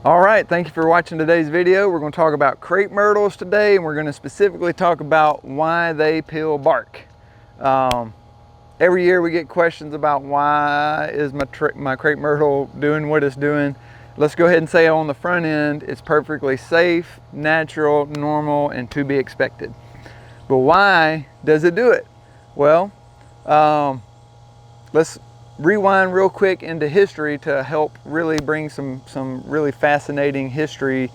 All right, thank you for watching today's video. We're going to talk about crepe myrtles today, and we're going to specifically talk about why they peel bark. Every year we get questions about why is my crepe myrtle doing what it's doing. Let's go ahead and say on the front end, it's perfectly safe, natural, normal, and to be expected. But why does it do it? Well, let's rewind real quick into history to help really bring some really fascinating history,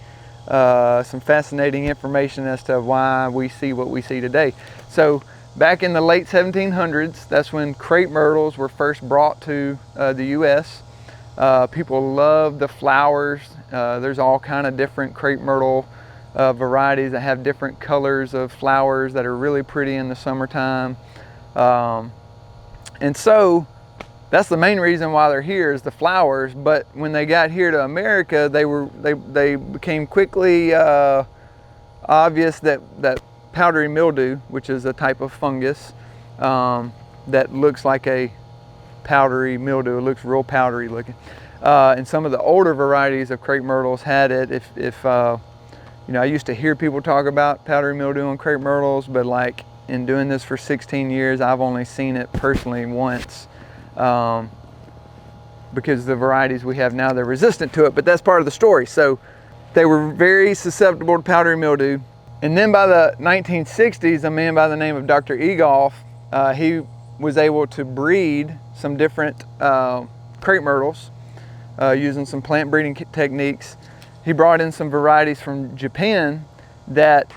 some fascinating information as to why we see what we see today. So back in the late 1700s, that's when crepe myrtles were first brought to the US. People love the flowers. There's all kind of different crepe myrtle varieties that have different colors of flowers that are really pretty in the summertime. And so that's the main reason why they're here, is the flowers. But when they got here to America, they became quickly obvious that powdery mildew, which is a type of fungus that looks like a powdery mildew, it looks real powdery looking. And some of the older varieties of crepe myrtles had it. If you know, I used to hear people talk about powdery mildew on crepe myrtles, but like in doing this for 16 years, I've only seen it personally once. Because the varieties we have now, they're resistant to it, but that's part of the story. So they were very susceptible to powdery mildew. And then by the 1960s, a man by the name of Dr. Egolf, he was able to breed some different crepe myrtles using some plant breeding techniques. He brought in some varieties from Japan that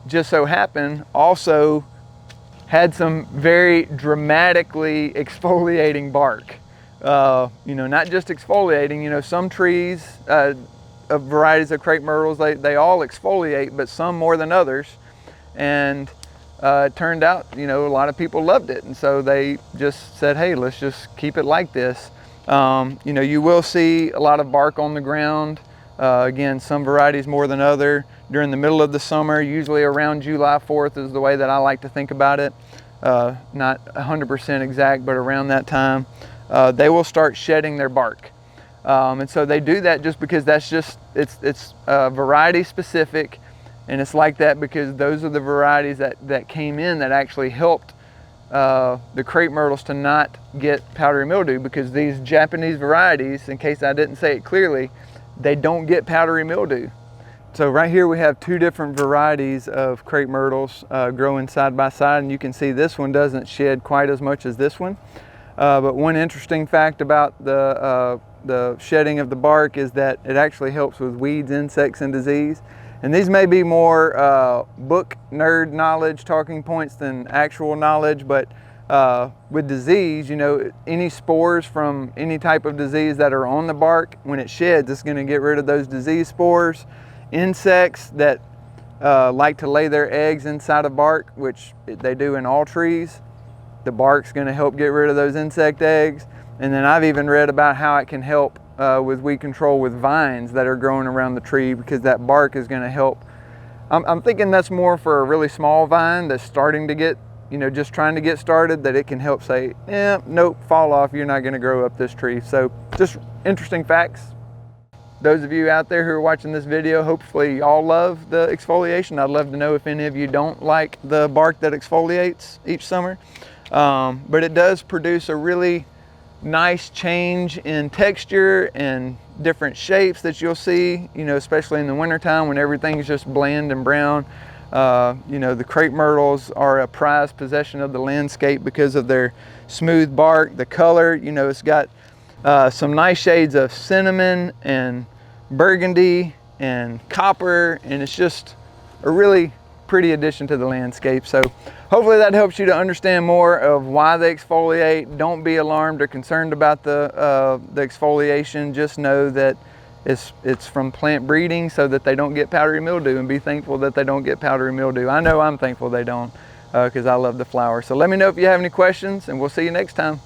just so happened also had some very dramatically exfoliating bark. You know, not just exfoliating, you know, some trees of varieties of crepe myrtles, they all exfoliate, but some more than others. And it turned out, you know, a lot of people loved it. And so they just said, hey, let's just keep it like this. You know, you will see a lot of bark on the ground. Again, some varieties more than other. During the middle of the summer, usually around July 4th is the way that I like to think about it. Not 100% exact, but around that time, they will start shedding their bark. And so they do that just because that's just, it's variety specific. And it's like that because those are the varieties that came in that actually helped the crepe myrtles to not get powdery mildew, because these Japanese varieties, in case I didn't say it clearly, they don't get powdery mildew. So right here we have two different varieties of crepe myrtles growing side by side, and you can see this one doesn't shed quite as much as this one. But one interesting fact about the shedding of the bark is that it actually helps with weeds, insects, and disease. And these may be more book nerd knowledge talking points than actual knowledge, but with disease, you know, any spores from any type of disease that are on the bark, when it sheds, it's going to get rid of those disease spores. Insects that like to lay their eggs inside of bark, which they do in all trees, the bark's going to help get rid of those insect eggs. And then I've even read about how it can help with weed control with vines that are growing around the tree, because that bark is going to help. I'm thinking that's more for a really small vine that's starting to get, you know, just trying to get started, that it can help say, nope, fall off, you're not going to grow up this tree. So just interesting facts. Those of you out there who are watching this video, hopefully y'all love the exfoliation. I'd love to know if any of you don't like the bark that exfoliates each summer. But it does produce a really nice change in texture and different shapes that you'll see, you know, especially in the wintertime when everything's just bland and brown. You know, the crepe myrtles are a prized possession of the landscape because of their smooth bark, the color. You know, it's got some nice shades of cinnamon and burgundy and copper, and it's just a really pretty addition to the landscape. So hopefully that helps you to understand more of why they exfoliate. Don't be alarmed or concerned about the exfoliation. Just know that it's from plant breeding so that they don't get powdery mildew, and be thankful that they don't get powdery mildew. I know I'm thankful they don't, because I love the flower. So let me know if you have any questions, and we'll see you next time.